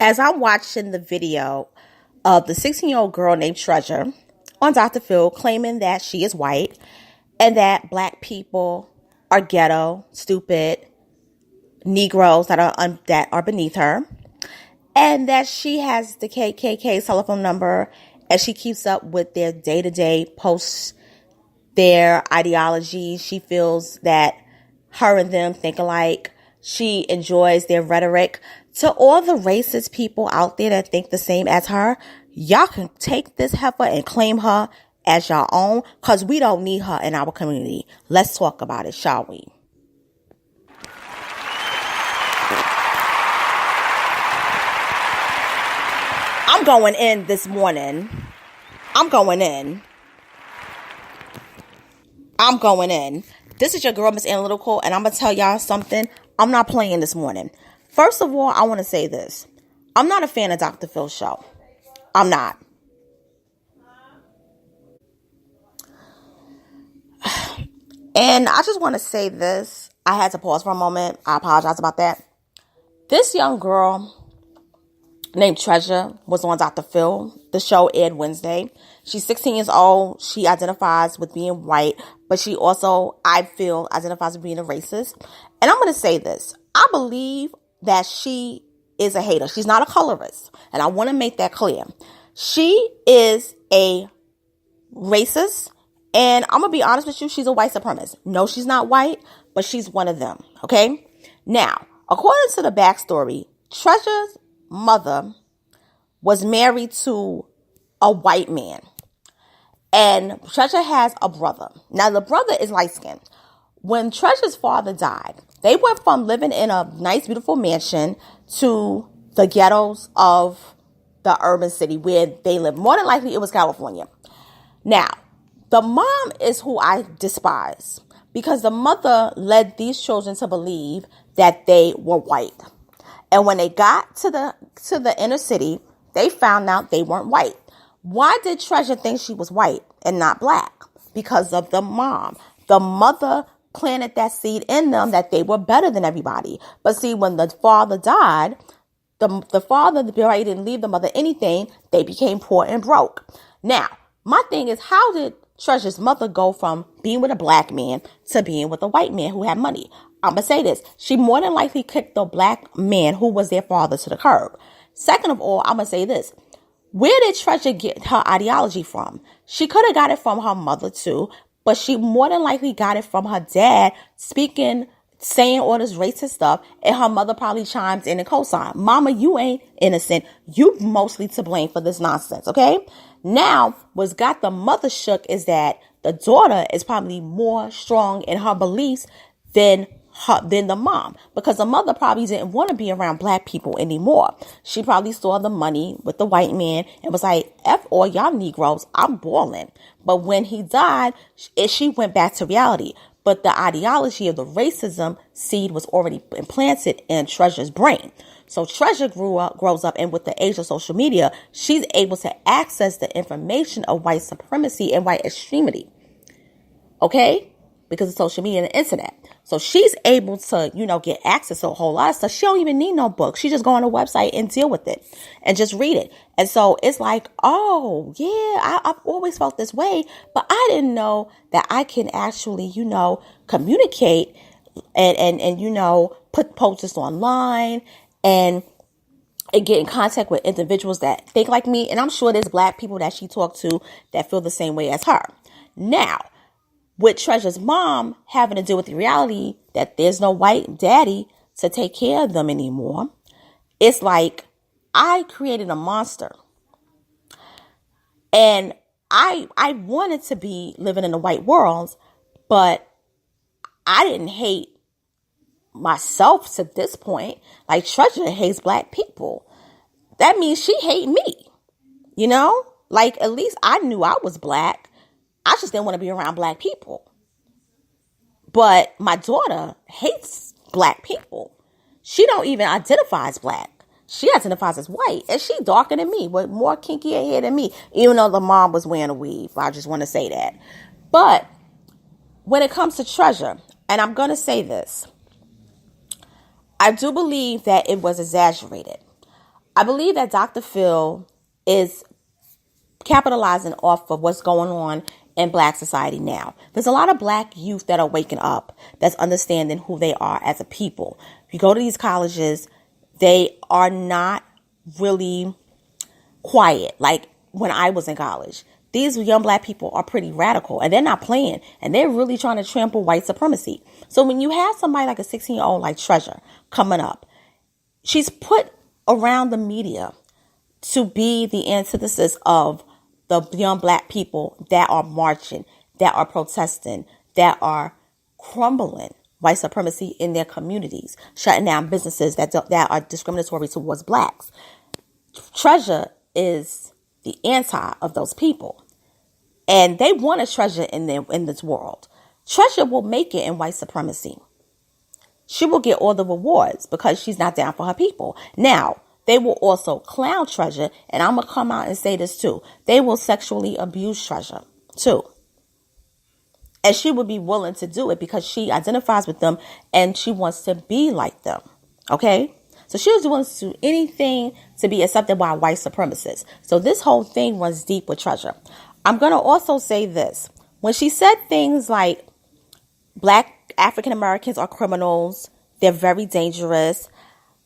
As I'm watching the video of the 16-year-old girl named Treasure on Dr. Phil claiming that she is white and that black people are ghetto, stupid, Negroes that are beneath her, and that she has the KKK telephone number and she keeps up with their day-to-day posts, their ideology. She feels that her and them think alike. She enjoys their rhetoric. To all the racist people out there that think the same as her, y'all can take this heifer and claim her as your own, because we don't need her in our community. Let's talk about it, shall we? I'm going in this morning. I'm going in. This is your girl, Miss Analytical, and I'm going to tell y'all something. I'm not playing this morning. First of all, I want to say this. I'm not a fan of Dr. Phil's show. I'm not. And I just want to say this. I had to pause for a moment. I apologize about that. This young girl named Treasure was on Dr. Phil. The show aired Wednesday. She's 16 years old. She identifies with being white, but she also, I feel, identifies with being a racist. And I'm going to say this. I believe that she is a hater. She's not a colorist. And I want to make that clear. She is a racist. And I'm going to be honest with you. She's a white supremacist. No, she's not white, but she's one of them. Okay. Now, according to the backstory, Treasure's mother was married to a white man. And Treasure has a brother. Now, the brother is light-skinned. When Treasure's father died, they went from living in a nice, beautiful mansion to the ghettos of the urban city where they live. More than likely, it was California. Now, the mom is who I despise because the mother led these children to believe that they were white. And when they got to the inner city, they found out they weren't white. Why did Treasure think she was white and not black? Because of the mom. The mother planted that seed in them that they were better than everybody. But see, when the father died, the father didn't leave the mother anything. They became poor and broke. Now, my thing is, how did Treasure's mother go from being with a black man to being with a white man who had money? I'm going to say this. She more than likely kicked the black man who was their father to the curb. Second of all, I'm going to say this. Where did Treasure get her ideology from? She could have got it from her mother too, but she more than likely got it from her dad saying all this racist stuff, and her mother probably chimes in and co-signs. Mama, you ain't innocent. You mostly to blame for this nonsense, okay? Now, what's got the mother shook is that the daughter is probably more strong in her beliefs than the mom, because the mother probably didn't want to be around black people anymore. She probably saw the money with the white man and was like, F all y'all Negroes, I'm balling. But when he died, she went back to reality. But the ideology of the racism seed was already implanted in Treasure's brain. So Treasure grows up, and with the age of social media, she's able to access the information of white supremacy and white extremity. Okay? Because of social media and the internet. So she's able to, get access to a whole lot of stuff. She don't even need no book. She just go on a website and deal with it and just read it. And so it's like, oh, yeah, I've always felt this way, but I didn't know that I can actually, communicate and put posts online and get in contact with individuals that think like me. And I'm sure there's black people that she talked to that feel the same way as her. Now, with Treasure's mom having to deal with the reality that there's no white daddy to take care of them anymore, it's like I created a monster. And I wanted to be living in a white world, but I didn't hate myself to this point. Like, Treasure hates black people. That means she hate me, Like, at least I knew I was black. I just didn't want to be around black people. But my daughter hates black people. She don't even identify as black. She identifies as white. And she darker than me, with more kinky hair than me. Even though the mom was wearing a weave. I just want to say that. But when it comes to Treasure, and I'm going to say this, I do believe that it was exaggerated. I believe that Dr. Phil is capitalizing off of what's going on in Black society now. There's a lot of Black youth that are waking up, that's understanding who they are as a people. If you go to these colleges, they are not really quiet like when I was in college. These young Black people are pretty radical, and they're not playing, and they're really trying to trample white supremacy. So when you have somebody like a 16-year-old like Treasure coming up, she's put around the media to be the antithesis of the young Black people that are marching, that are protesting, that are crumbling white supremacy in their communities, shutting down businesses that are discriminatory towards Blacks. Treasure is the anti of those people, and they want a Treasure in this world. Treasure will make it in white supremacy. She will get all the rewards because she's not down for her people. Now, they will also clown Treasure, and I'm going to come out and say this too. They will sexually abuse Treasure too. And she would be willing to do it because she identifies with them and she wants to be like them. Okay? So she was willing to do anything to be accepted by white supremacists. So this whole thing runs deep with Treasure. I'm going to also say this. When she said things like Black African Americans are criminals, they're very dangerous.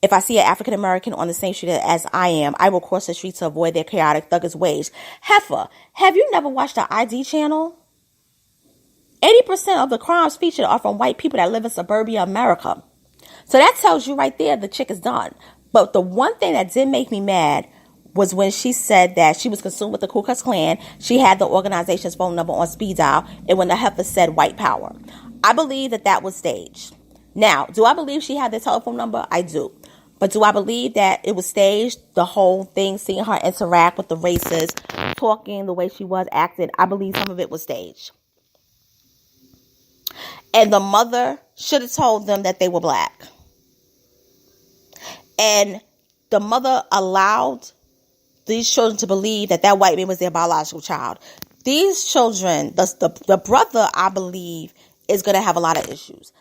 If I see an African American on the same street as I am, I will cross the street to avoid their chaotic, thuggish ways. Heifer, have you never watched the ID channel? 80% of the crimes featured are from white people that live in suburbia America. So that tells you right there the chick is done. But the one thing that did make me mad was when she said that she was consumed with the Ku Klux Klan. She had the organization's phone number on speed dial. And when the heifer said white power, I believe that was staged. Now, do I believe she had the telephone number? I do. But do I believe that it was staged? The whole thing, seeing her interact with the races, talking the way she was acting, I believe some of it was staged. And the mother should have told them that they were Black. And the mother allowed these children to believe that white man was their biological child. These children, the brother, I believe, is going to have a lot of issues.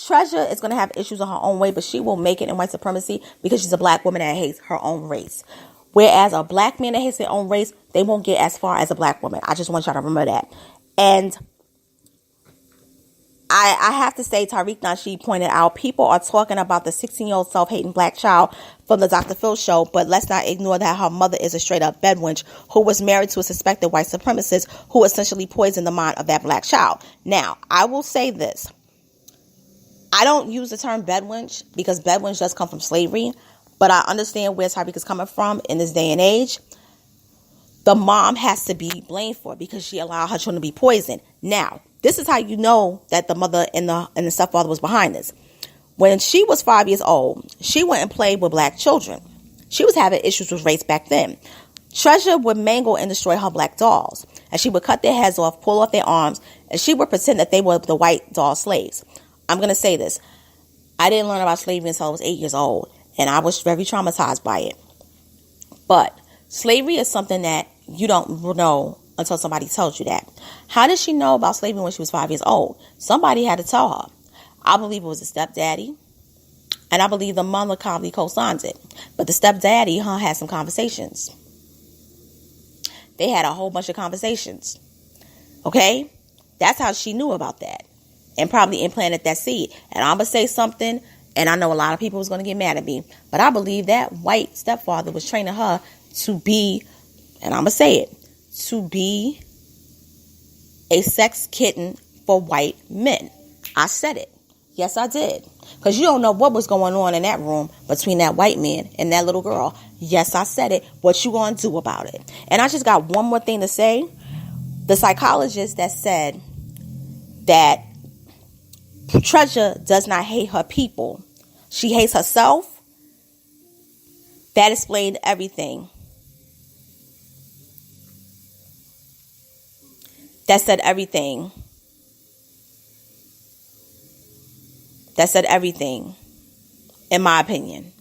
Treasure is going to have issues in her own way, but she will make it in white supremacy because she's a Black woman that hates her own race. Whereas a Black man that hates their own race, they won't get as far as a Black woman. I just want y'all to remember that. And I have to say, Tariq Nasheed pointed out, people are talking about the 16-year-old self-hating Black child from the Dr. Phil show, but let's not ignore that her mother is a straight-up bedwench who was married to a suspected white supremacist who essentially poisoned the mind of that Black child. Now, I will say this. I don't use the term bedwench because bedwench does come from slavery, but I understand where Tariq is coming from in this day and age. The mom has to be blamed for it because she allowed her children to be poisoned. Now, this is how you know that the mother and the stepfather was behind this. When she was 5 years old, she went and played with Black children. She was having issues with race back then. Treasure would mangle and destroy her Black dolls, and she would cut their heads off, pull off their arms, and she would pretend that they were the white doll slaves. I'm going to say this. I didn't learn about slavery until I was 8 years old, and I was very traumatized by it. But slavery is something that you don't know until somebody tells you that. How did she know about slavery when she was 5 years old? Somebody had to tell her. I believe it was the stepdaddy, and I believe the mother probably co-signed it. But the stepdaddy, had some conversations. They had a whole bunch of conversations. Okay? That's how she knew about that. And probably implanted that seed. And I'm going to say something, and I know a lot of people was going to get mad at me, but I believe that white stepfather was training her to be, and I'm going to say it, to be a sex kitten for white men. I said it. Yes, I did. Because you don't know what was going on in that room between that white man and that little girl. Yes, I said it. What you going to do about it? And I just got one more thing to say. The psychologist that said that Treasure does not hate her people. She hates herself. That explained everything. That said everything. That said everything, in my opinion.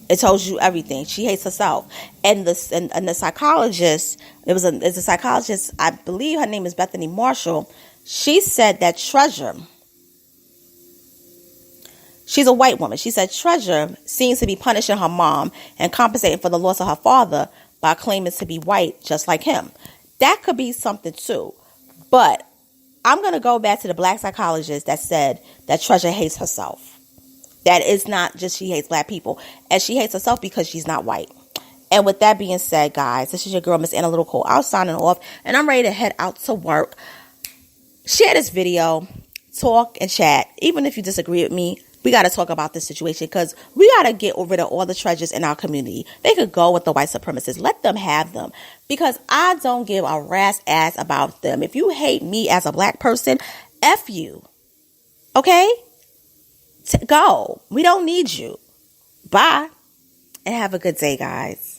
It tells you everything. She hates herself. And the psychologist, it's a psychologist, I believe her name is Bethany Marshall. She said that Treasure, She's a white woman. She said Treasure seems to be punishing her mom and compensating for the loss of her father by claiming to be white just like him. That could be something too. But I'm going to go back to the black psychologist that said that Treasure hates herself. That is not just she hates black people. And she hates herself because she's not white. And with that being said, guys, this is your girl, Miss Analytical. I'm signing off, and I'm ready to head out to work. Share this video. Talk and chat. Even if you disagree with me, we got to talk about this situation because we got to get rid of all the treasures in our community. They could go with the white supremacists. Let them have them because I don't give a rat's ass about them. If you hate me as a black person, F you. Okay? Go. We don't need you. Bye. And have a good day, guys.